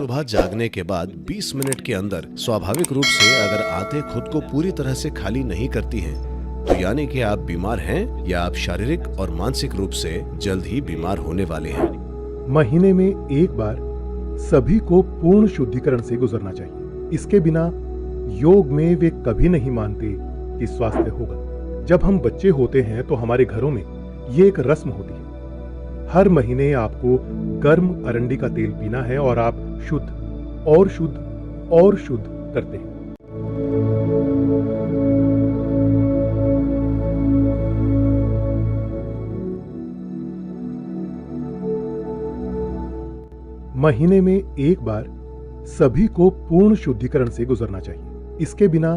सुबह जागने के बाद 20 मिनट के अंदर स्वाभाविक रूप से अगर आंतें खुद को पूरी तरह से खाली नहीं करती हैं, तो यानी कि आप बीमार हैं या आप शारीरिक और मानसिक रूप से जल्द ही बीमार होने वाले हैं। महीने में एक बार सभी को पूर्ण शुद्धिकरण से गुजरना चाहिए। इसके बिना योग में वे कभी नहीं मानते कि स्वास्थ्य होगा। जब हम बच्चे होते हैं तो हमारे घरों में ये एक रस्म होती है। हर महीने आपको गर्म अरंडी का तेल पीना है और आप शुद्ध और शुद्ध और शुद्ध करते हैं। महीने में एक बार सभी को पूर्ण शुद्धिकरण से गुजरना चाहिए। इसके बिना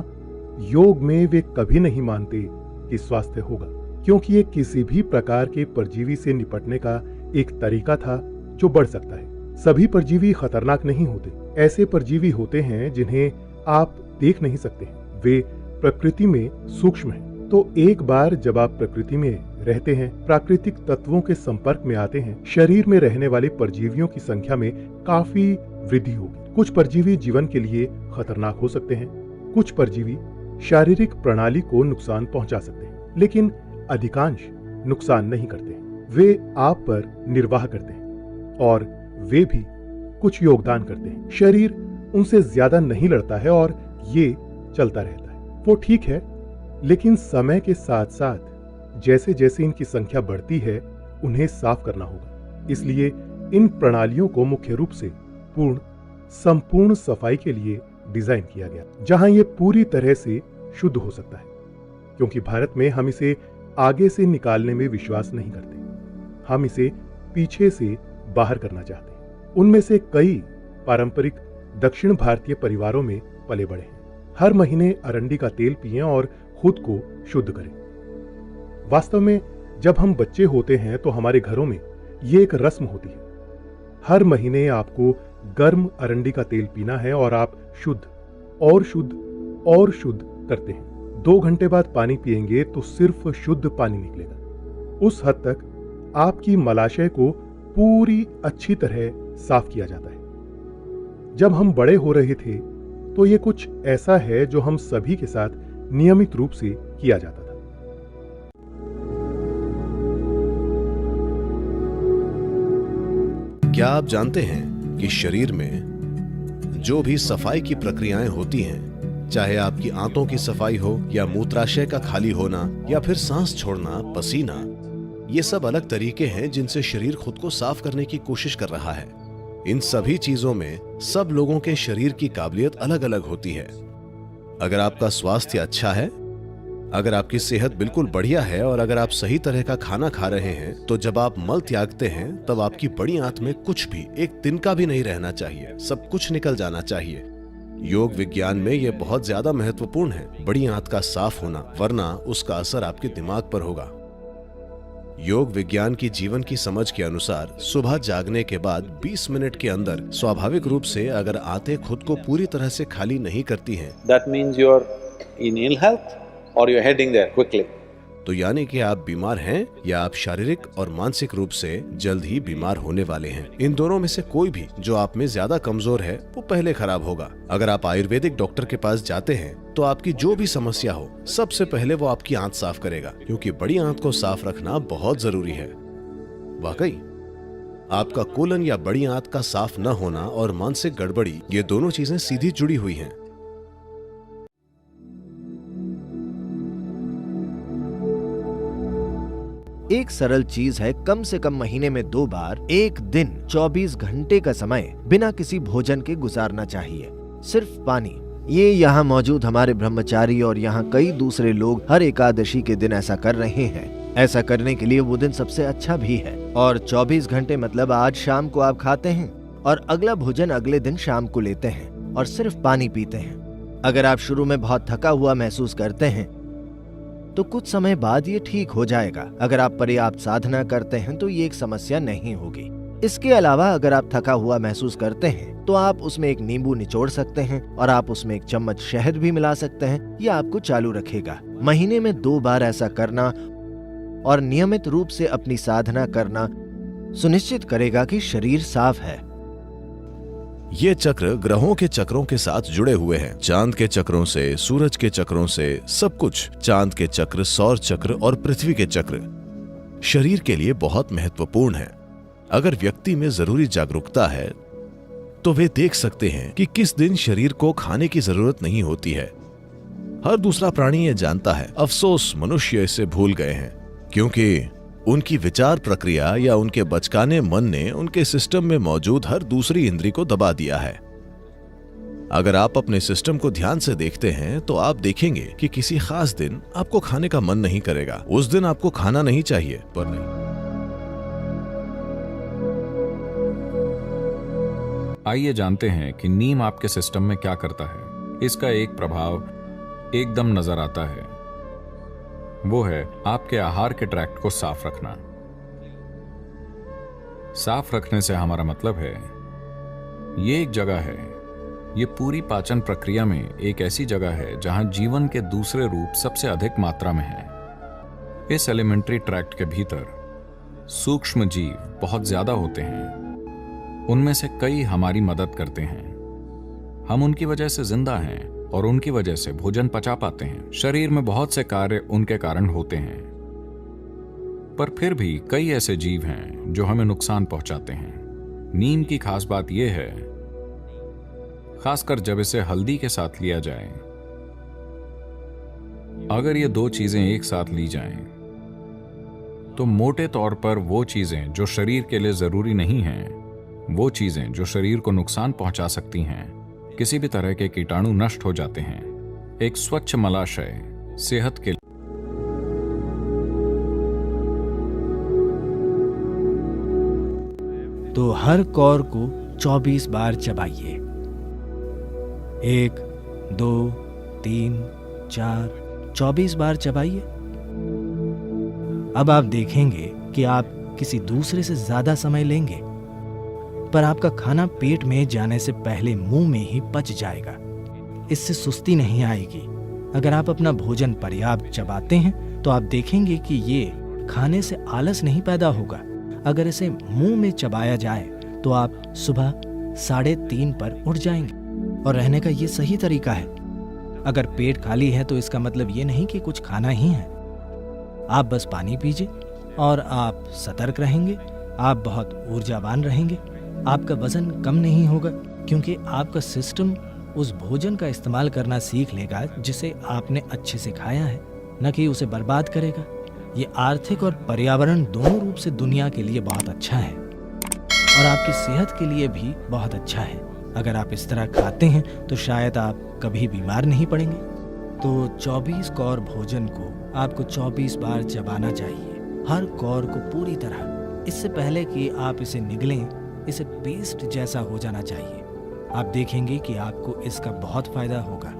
योग में वे कभी नहीं मानते कि स्वास्थ्य होगा, क्योंकि ये किसी भी प्रकार के परजीवी से निपटने का एक तरीका था जो बढ़ सकता है। सभी परजीवी खतरनाक नहीं होते। ऐसे परजीवी होते हैं जिन्हें आप देख नहीं सकते हैं। वे प्रकृति में सूक्ष्म हैं। तो एक बार जब आप प्रकृति में रहते हैं, प्राकृतिक तत्वों के संपर्क में आते हैं, शरीर में रहने वाले परजीवियों की संख्या में काफी वृद्धि होगी। कुछ परजीवी जीवन के लिए खतरनाक हो सकते हैं, कुछ परजीवी शारीरिक प्रणाली को नुकसान पहुंचा सकते हैं, लेकिन अधिकांश नुकसान नहीं करते हैं। वे आप पर निर्वाह करते हैं और वे भी कुछ योगदान करते हैं। शरीर उनसे ज्यादा नहीं लड़ता है और ये चलता रहता है। वो ठीक है, लेकिन समय के साथ साथ जैसे जैसे इनकी संख्या बढ़ती है, उन्हें साफ करना होगा। इसलिए इन प्रणालियों को मुख्य रूप से संपूर्ण सफाई के लिए डिजाइन किया गया, जहां ये पूरी तरह से शुद्ध हो सकता है। क्योंकि भारत में हम इसे आगे से निकालने में विश्वास नहीं करते, हम इसे पीछे से बाहर करना चाहते हैं। उनमें से कई पारंपरिक दक्षिण भारतीय परिवारों में पले बड़े हैं। हर महीने अरंडी का तेल पिएं और खुद को शुद्ध करें। वास्तव में जब हम बच्चे होते हैं तो हमारे घरों में ये एक रस्म होती है। हर महीने आपको गर्म अरंडी का तेल पीना है और आप शुद्ध और शुद्ध और शुद्ध करते हैं। 2 घंटे बाद पानी पिएंगे तो सिर्फ शुद्ध पानी निकलेगा। उस हद तक आपकी मलाशय को पूरी अच्छी तरह साफ किया जाता है। जब हम बड़े हो रहे थे तो ये कुछ ऐसा है जो हम सभी के साथ नियमित रूप से किया जाता था। क्या आप जानते हैं कि शरीर में जो भी सफाई की प्रक्रियाएं होती हैं, चाहे आपकी आंतों की सफाई हो या मूत्राशय का खाली होना या फिर सांस छोड़ना, पसीना, ये सब अलग तरीके हैं जिनसे शरीर खुद को साफ करने की कोशिश कर रहा है। इन सभी चीजों में सब लोगों के शरीर की काबिलियत अलग अलग होती है। अगर आपका स्वास्थ्य अच्छा है, अगर आपकी सेहत बिल्कुल बढ़िया है और अगर आप सही तरह का खाना खा रहे हैं, तो जब आप मल त्यागते हैं तब आपकी बड़ी आंत में कुछ भी एक तिनका भी नहीं रहना चाहिए, सब कुछ निकल जाना चाहिए। योग विज्ञान में यह बहुत ज्यादा महत्वपूर्ण है, बड़ी आंत का साफ होना, वरना उसका असर आपके दिमाग पर होगा। योग विज्ञान की जीवन की समझ के अनुसार सुबह जागने के बाद 20 मिनट के अंदर स्वाभाविक रूप से अगर आंतें खुद को पूरी तरह से खाली नहीं करती हैं, that means you're in ill health or you're heading there quickly. तो यानी कि आप बीमार हैं या आप शारीरिक और मानसिक रूप से जल्द ही बीमार होने वाले हैं। इन दोनों में से कोई भी जो आप में ज्यादा कमजोर है वो पहले खराब होगा। अगर आप आयुर्वेदिक डॉक्टर के पास जाते हैं तो आपकी जो भी समस्या हो, सबसे पहले वो आपकी आंत साफ करेगा, क्योंकि बड़ी आंत को साफ रखना बहुत जरूरी है। वाकई आपका कोलन या बड़ी आंत का साफ न होना और मानसिक गड़बड़ी, ये दोनों चीजें सीधी जुड़ी हुई हैं। एक सरल चीज है कम से कम महीने में 2 बार एक दिन 24 घंटे का समय बिना किसी भोजन के गुजारना चाहिए। सिर्फ पानी। ये यहाँ मौजूद हमारे ब्रह्मचारी और यहाँ कई दूसरे लोग हर एकादशी के दिन ऐसा कर रहे हैं। ऐसा करने के लिए वो दिन सबसे अच्छा भी है। और 24 घंटे मतलब आज शाम को आप खाते हैं और अगला भोजन अगले दिन शाम को लेते हैं और सिर्फ पानी पीते हैं। अगर आप शुरू में बहुत थका हुआ महसूस करते हैं तो कुछ समय बाद ये ठीक हो जाएगा। अगर आप पर्याप्त साधना करते हैं तो ये एक समस्या नहीं होगी। इसके अलावा अगर आप थका हुआ महसूस करते हैं तो आप उसमें एक नींबू निचोड़ सकते हैं और आप उसमें 1 चम्मच शहद भी मिला सकते हैं। यह आपको चालू रखेगा। महीने में 2 बार ऐसा करना और नियमित रूप से अपनी साधना करना सुनिश्चित करेगा कि शरीर साफ है। ये चक्र ग्रहों के चक्रों के साथ जुड़े हुए हैं। चांद के चक्रों से, सूरज के चक्रों से, सब कुछ। चांद के चक्र, सौर चक्र और पृथ्वी के चक्र शरीर के लिए बहुत महत्वपूर्ण है। अगर व्यक्ति में जरूरी जागरूकता है तो वे देख सकते हैं कि किस दिन शरीर को खाने की जरूरत नहीं होती है। हर दूसरा प्राणी ये जानता है। अफसोस मनुष्य इसे भूल गए हैं, क्योंकि उनकी विचार प्रक्रिया या उनके बचकाने मन ने उनके सिस्टम में मौजूद हर दूसरी इंद्री को दबा दिया है। अगर आप अपने सिस्टम को ध्यान से देखते हैं तो आप देखेंगे कि किसी खास दिन आपको खाने का मन नहीं करेगा। उस दिन आपको खाना नहीं चाहिए, पर नहीं। आइए जानते हैं कि नीम आपके सिस्टम में क्या करता है। इसका एक प्रभाव एकदम नजर आता है, वो है आपके आहार के ट्रैक्ट को साफ रखना। साफ रखने से हमारा मतलब है ये एक जगह है, ये पूरी पाचन प्रक्रिया में एक ऐसी जगह है जहां जीवन के दूसरे रूप सबसे अधिक मात्रा में है। इस एलिमेंट्री ट्रैक्ट के भीतर सूक्ष्म जीव बहुत ज्यादा होते हैं। उनमें से कई हमारी मदद करते हैं। हम उनकी वजह से जिंदा हैं और उनकी वजह से भोजन पचा पाते हैं। शरीर में बहुत से कार्य उनके कारण होते हैं, पर फिर भी कई ऐसे जीव हैं जो हमें नुकसान पहुंचाते हैं। नीम की खास बात यह है, खासकर जब इसे हल्दी के साथ लिया जाए। अगर ये दो चीजें एक साथ ली जाएं, तो मोटे तौर पर वो चीजें जो शरीर के लिए जरूरी नहीं हैं, वो चीजें जो शरीर को नुकसान पहुंचा सकती हैं, किसी भी तरह के कीटाणु नष्ट हो जाते हैं। एक स्वच्छ मलाशय सेहत के तो हर कौर को 24 बार चबाइए। 1, 2, 3, 4, 24 बार चबाइए। अब आप देखेंगे कि आप किसी दूसरे से ज्यादा समय लेंगे, पर आपका खाना पेट में जाने से पहले मुंह में ही पच जाएगा। इससे सुस्ती नहीं आएगी। अगर आप अपना भोजन पर्याप्त चबाते हैं तो आप देखेंगे कि ये खाने से आलस नहीं पैदा होगा। अगर इसे मुंह में चबाया जाए तो आप सुबह 3:30 पर उठ जाएंगे, और रहने का ये सही तरीका है। अगर पेट खाली है तो इसका मतलब ये नहीं कि कुछ खाना ही है। आप बस पानी पीजिए और आप सतर्क रहेंगे। आप बहुत ऊर्जावान रहेंगे। आपका वजन कम नहीं होगा, क्योंकि आपका सिस्टम उस भोजन का इस्तेमाल करना सीख लेगा जिसे आपने अच्छे से खाया है, न कि उसे बर्बाद करेगा। ये आर्थिक और पर्यावरण दोनों रूप से दुनिया के लिए बहुत अच्छा है, और आपकी सेहत के लिए भी बहुत अच्छा है। अगर आप इस तरह खाते हैं तो शायद आप कभी बीमार नहीं पड़ेंगे। तो 24 कौर भोजन को आपको 24 बार चबाना चाहिए, हर कौर को पूरी तरह। इससे पहले कि आप इसे निगलें, इसे पेस्ट जैसा हो जाना चाहिए। आप देखेंगे कि आपको इसका बहुत फायदा होगा।